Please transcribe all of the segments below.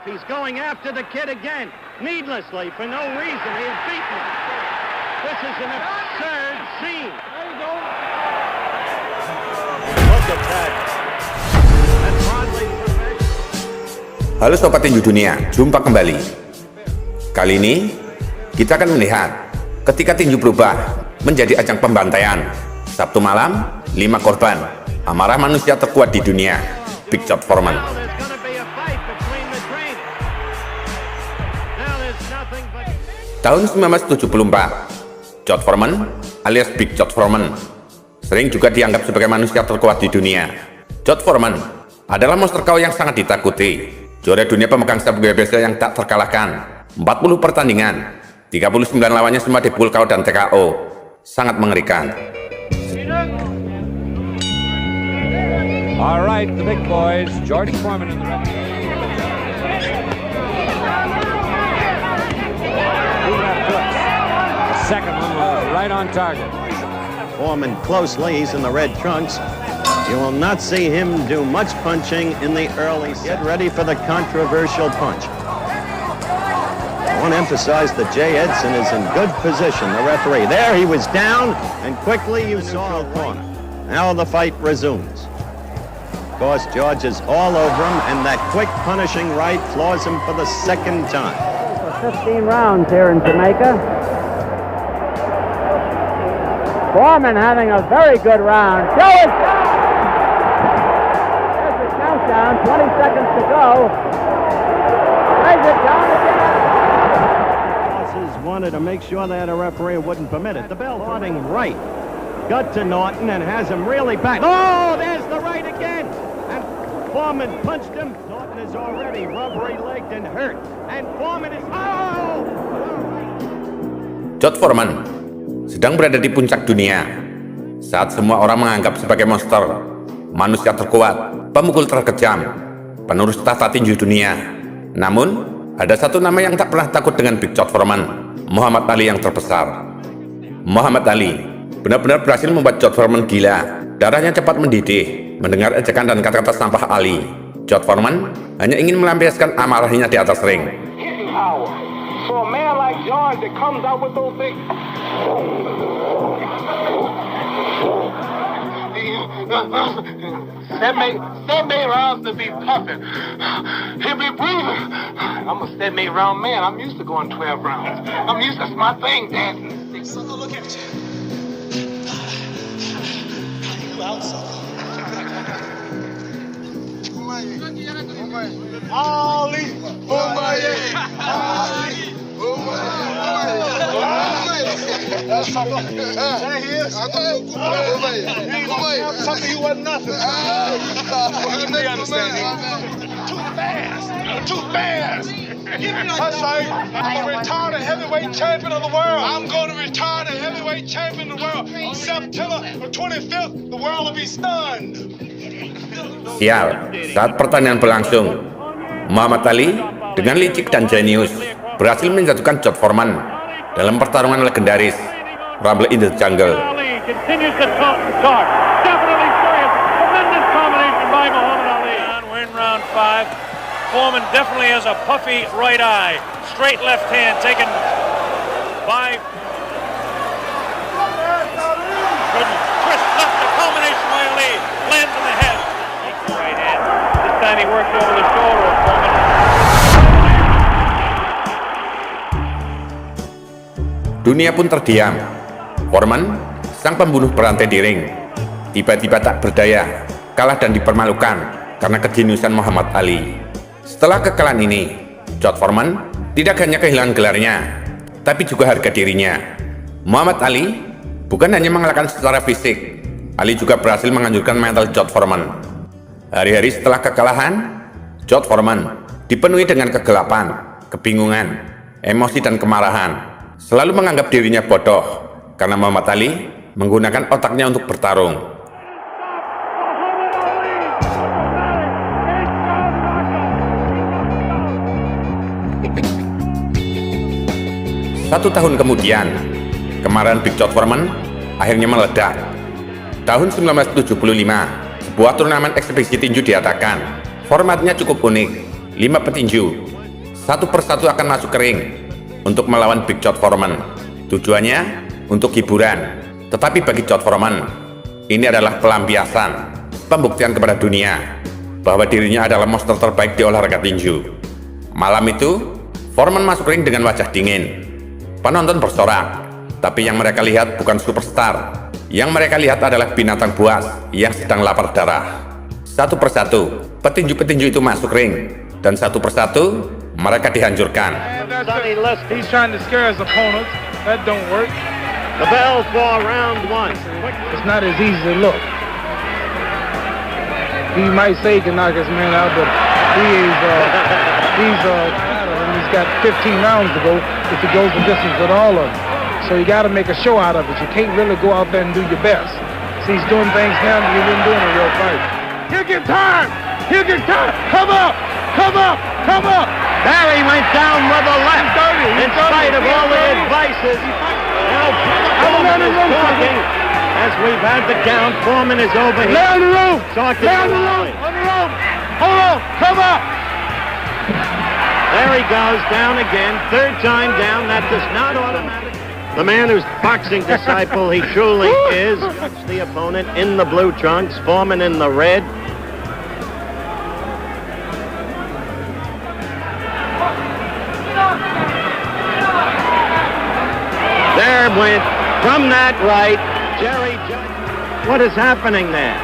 He's going after the kid again, needlessly, for no reason. He had beaten him. This is an absurd scene. There you go. Look at that. That's hardly professional. Halo Sobat Tinju Dunia, jumpa kembali. Kali ini, kita akan melihat ketika tinju berubah menjadi ajang pembantaian. Sabtu malam, 5 korban. Amarah manusia terkuat di dunia, Big George Foreman. Tahun 1974, George Foreman alias Big George Foreman sering juga dianggap sebagai manusia terkuat di dunia. George Foreman adalah monster KO yang sangat ditakuti, juara dunia pemegang sabuk WBC yang tak terkalahkan. 40 pertandingan, 39 lawannya semua dipukul KO dan TKO. Sangat mengerikan. All right, the big boys, George Foreman in the red. Second one was right on target. Foreman closely, he's in the red trunks. You will not see him do much punching in the early. Get ready for the controversial punch. I want to emphasize that Jay Edson is in good position, the referee. There he was down, and quickly you saw a corner. Now the fight resumes. Of course, George is all over him, and that quick punishing right floors him for the second time. For 15 rounds here in Jamaica. Foreman having a very good round. There's the countdown, 20 seconds to go. Raise it down again. Bosses wanted to make sure that a referee wouldn't permit it. The bell holding right. Got to Norton and has him really back. Oh, there's the right again. And Foreman punched him. Norton is already rubbery-legged and hurt. And Foreman is... Oh! George Foreman sedang berada di puncak dunia saat semua orang menganggap sebagai monster, manusia terkuat, pemukul terkejam, penerus tahta tinju dunia. Namun, ada satu nama yang tak pernah takut dengan Big George Foreman, Muhammad Ali yang terbesar. Muhammad Ali benar-benar berhasil membuat George Foreman gila. Darahnya cepat mendidih mendengar ejekan dan kata-kata sampah Ali. George Foreman hanya ingin melampiaskan amarahnya di atas ring. For a man like George that comes out with those big... That may rounds to be puffing. He'll be breathing. I'm a 7-8 round man. I'm used to going 12 rounds. I'm used to, that's my thing, dancing. Sucker, look at you. You out, sucker. Ali, Ali, Ali. There he is. Something he wasn't nothing. We understand him. Too fast. That's right. I'm going to retire the heavyweight champion of the world. I'm going to retire the heavyweight champion of the world. On September 25th, the world will be stunned. Sial, saat pertandingan berlangsung, Muhammad Ali dengan licik dan jenius berhasil menjatuhkan George Foreman dalam pertarungan legendaris Rumble in the Jungle. Ali continues to talk. Definitely serious. Tremendous combination by Muhammad Ali. We're in round 5. Foreman definitely has a puffy right eye. Straight left hand taken by... Good twist left, the combination by Ali. Lands in the head. Takes the right hand. This time he works over the shoulder of Foreman. Dunia pun terdiam. Foreman, sang pembunuh berantai di ring, tiba-tiba tak berdaya, kalah dan dipermalukan karena kejeniusan Muhammad Ali. Setelah kekalahan ini, George Foreman tidak hanya kehilangan gelarnya, tapi juga harga dirinya. Muhammad Ali bukan hanya mengalahkan secara fisik, Ali juga berhasil menghancurkan mental George Foreman. Hari-hari setelah kekalahan, George Foreman dipenuhi dengan kegelapan, kebingungan, emosi dan kemarahan. Selalu menganggap dirinya bodoh karena Muhammad Ali menggunakan otaknya untuk bertarung. Satu tahun kemudian, kemarahan Big George Foreman akhirnya meledak. Tahun 1975, sebuah turnamen eksebisi tinju diadakan. Formatnya cukup unik. 5 petinju satu persatu akan masuk ke ring untuk melawan Big George Foreman. Tujuannya untuk hiburan, tetapi bagi George Foreman ini adalah pelampiasan, pembuktian kepada dunia bahwa dirinya adalah monster terbaik di olahraga tinju. Malam itu, Foreman masuk ring dengan wajah dingin. Penonton bersorak, tapi yang mereka lihat bukan superstar. Yang mereka lihat adalah binatang buas yang sedang lapar darah. Satu persatu, petinju-petinju itu masuk ring, dan satu persatu mereka dihancurkan. He's trying to scare his opponents. That don't work. The bell for round 1. It's not as easy as it looks. He might say he can knock his man out, but he's got 15 rounds to go if he goes the distance with all of them. So you got to make a show out of it. You can't really go out there and do your best. See, he's doing things now that he didn't do in a real fight. He'll get tired. He'll get tired. Come up. Come up. Come up. There he went down with a left. In spite of all the advices. Now Foreman is talking. As we've had the count, Foreman is over here. Lay on the rope. Talking Lay on the rope. On the rope. Hold on. Come up. There he goes, down again. Third time down. That does not automatically. The man who's boxing disciple he truly is. The opponent in the blue trunks, Foreman in the red. There went, from that right, Jerry Judge. What is happening there?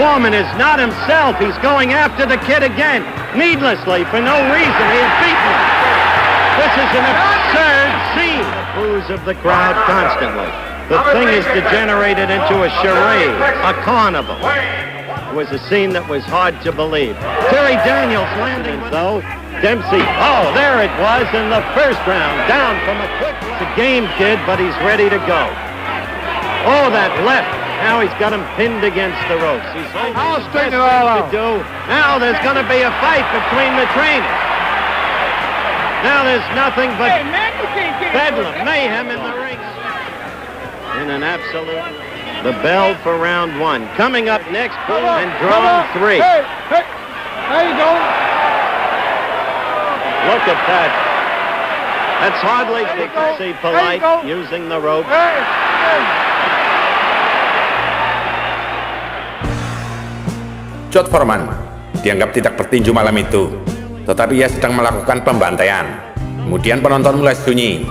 Foreman is not himself. He's going after the kid again, needlessly, for no reason. He has beaten him. This is an absurd scene. The boos of the crowd constantly. The thing is degenerated into a charade, a carnival. It was a scene that was hard to believe. Terry Daniels landing, though. Dempsey, oh, there it was in the first round, down from a quick. It's a game, kid, but he's ready to go. Oh, that left. Now he's got him pinned against the ropes. He's I'll straighten it all out. Now there's going to be a fight between the trainers. Now there's nothing but bedlam, mayhem in the ring. In an absolute... The bell for round 1. Coming up next, and drawing 3. Hey, there you go. Look at that. That's hardly diplomacy polite, using the rope. George Foreman dianggap tidak bertinju malam itu, tetapi ia sedang melakukan pembantaian. Kemudian penonton mulai sunyi.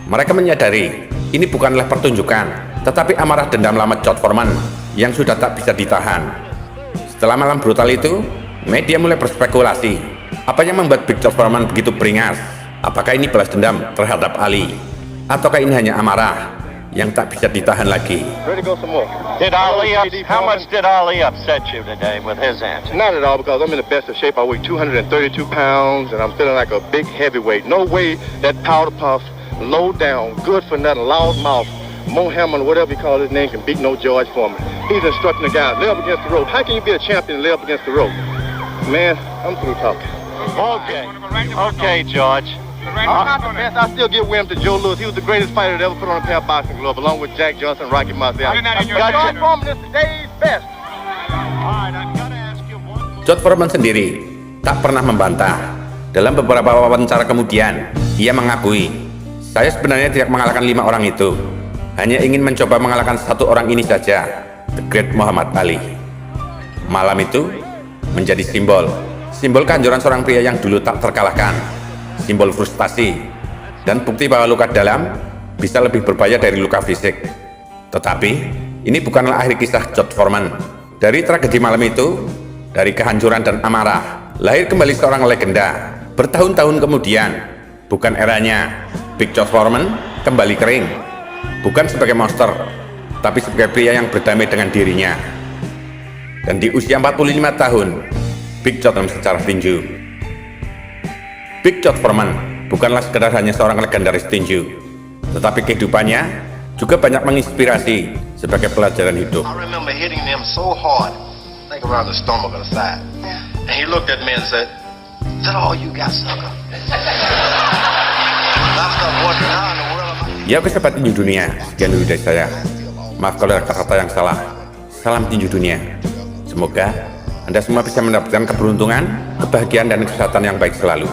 Mereka menyadari ini bukanlah pertunjukan, tetapi amarah dendam lama George Foreman yang sudah tak bisa ditahan. Setelah malam brutal itu, media mulai berspekulasi. Apa yang membuat Big George Foreman begitu beringas? Apakah ini balas dendam terhadap Ali? Ataukah ini hanya amarah yang tak bisa ditahan lagi? Ready to go some more. How much did Ali upset you today with his answer? Not at all, because I'm in the best of shape. I weigh 232 pounds, and I'm feeling like a big heavyweight. No way that powder puff, low down, good for nothing, loud mouth, Mo Hammond, whatever you call his name, can beat no George Foreman. He's instructing the guy, lay up against the rope. How can you be a champion and lay up against the rope? Man, I'm through talking. Okay, George. Not the best. I still give William to Joe Louis. He was the greatest fighter that ever put on a pair of boxing gloves, along with Jack Johnson, Rocky Marciano. George Foreman is today's best. George Foreman sendiri tak pernah membantah. Dalam beberapa wawancara kemudian, ia mengakui, saya sebenarnya tidak mengalahkan 5 orang itu. Hanya ingin mencoba mengalahkan 1 orang ini saja, The Great Muhammad Ali. Malam itu menjadi simbol kehancuran seorang pria yang dulu tak terkalahkan, simbol frustasi, dan bukti bahwa luka dalam bisa lebih berbahaya dari luka fisik. Tetapi, ini bukanlah akhir kisah George Foreman. Dari tragedi malam itu, dari kehancuran dan amarah, lahir kembali seorang legenda. Bertahun-tahun kemudian, bukan eranya, Big George Foreman kembali ke ring. Bukan sebagai monster, tapi sebagai pria yang berdamai dengan dirinya. Dan di usia 45 tahun, Big George dalam sejarah tinju. Big George Foreman bukanlah sekedar hanya seorang legendaris tinju, tetapi kehidupannya juga banyak menginspirasi sebagai pelajaran hidup. I remember hitting them so hard, I think around the stomach or the side. And he looked at me and said, "Is that all you got, sucker?" Ya, sahabat tinju dunia, sekian dulu dari saya. Maaf kalau ada kata-kata yang salah. Salam tinju dunia. Semoga Anda semua bisa mendapatkan keberuntungan, kebahagiaan, dan kesehatan yang baik selalu.